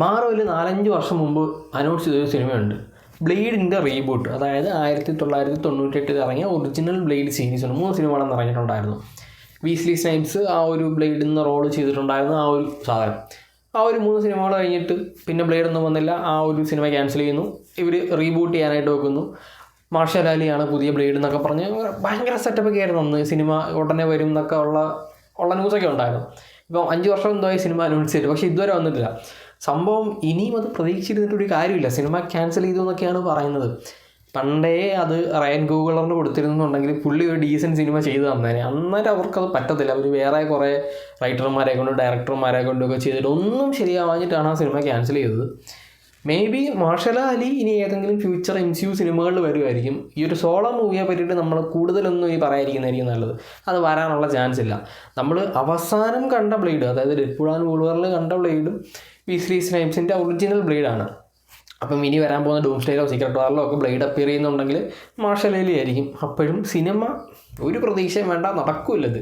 Marvel 4-5 വർഷം മുമ്പ് announce ചെയ്തൊരു സിനിമയുണ്ട്, ബ്ലേഡിൻ്റെ റീബൂട്ട്. അതായത് 1998 ഇറങ്ങിയ ഒറിജിനൽ ബ്ലേഡ് സീരീസ് ഉണ്ട്. 3 സിനിമകളെന്ന് ഇറങ്ങിയിട്ടുണ്ടായിരുന്നു. വീസ്ലി സ്നൈപ്സ് ആ ഒരു ബ്ലേഡിൽ നിന്ന് റോള് ചെയ്തിട്ടുണ്ടായിരുന്ന ആ ഒരു സാധനം. ആ ഒരു 3 സിനിമകൾ കഴിഞ്ഞിട്ട് പിന്നെ ബ്ലേഡൊന്നും വന്നില്ല. ആ ഒരു സിനിമ ക്യാൻസൽ ചെയ്യുന്നു. ഇവർ റീബൂട്ട് ചെയ്യാനായിട്ട് വെക്കുന്നു. മാർഷൽ അലിയാണ് പുതിയ ബ്ലേഡ് എന്നൊക്കെ പറഞ്ഞ് ഭയങ്കര സെറ്റപ്പൊക്കെ ആയിരുന്നു അന്ന്. സിനിമ ഉടനെ വരും എന്നൊക്കെ ഉള്ള ന്യൂസൊക്കെ ഉണ്ടായിരുന്നു. ഇപ്പം 5 വർഷം എന്തോയി സിനിമ അനൗൺസ് ചെയ്തു, പക്ഷേ ഇതുവരെ വന്നിട്ടില്ല. സംഭവം ഇനിയും അത് പ്രതീക്ഷിച്ചിരുന്നിട്ടൊരു കാര്യമില്ല. സിനിമ ക്യാൻസൽ ചെയ്തു എന്നൊക്കെയാണ് പറയുന്നത്. പണ്ടേ അത് റയൻ ഗൂഗിളറിന് കൊടുത്തിരുന്നുണ്ടെങ്കിൽ പുള്ളി ഒരു ഡീസൻറ്റ് സിനിമ ചെയ്ത് തന്നേനെ. അന്നേരം അവർക്കത് പറ്റത്തില്ല. അവർ വേറെ കുറേ റൈറ്റർമാരെ കൊണ്ട് ഡയറക്ടർമാരെ കൊണ്ടൊക്കെ ചെയ്തിട്ട് ഒന്നും ശരിയാവാഞ്ഞിട്ടാണ് ആ സിനിമ ക്യാൻസൽ ചെയ്തത്. മേ ബി മാർഷൽ അലി ഇനി ഏതെങ്കിലും ഫ്യൂച്ചർ MCU സിനിമകളിൽ വരുമായിരിക്കും. ഈ ഒരു സോളോ മൂവിയെ പറ്റിയിട്ട് നമ്മൾ കൂടുതലൊന്നും ഇനി പറയാതിരിക്കുന്നതായിരിക്കും നല്ലത്. അത് വരാനുള്ള ചാൻസ് ഇല്ല. നമ്മൾ അവസാനം കണ്ട ബ്ലേഡ്, അതായത് ഡെഡ്പൂൾ ആൻഡ് വൂൾവറിൽ കണ്ട ബ്ലേഡും വീസ്ലി സ്നൈപ്സിൻ്റെ ഒറിജിനൽ ബ്ലേഡാണ്. അപ്പം ഇനി വരാൻ പോകുന്ന ഡൂംസ്ഡേയിലോ സീക്രട്ട് വാറിലോ ഒക്കെ ബ്ലേഡ് അപ്പിയർ ചെയ്യുന്നുണ്ടെങ്കിൽ മാർഷൽ അലി ആയിരിക്കും. അപ്പോഴും സിനിമ ഒരു പ്രതീക്ഷയും വേണ്ട, നടക്കില്ലത്.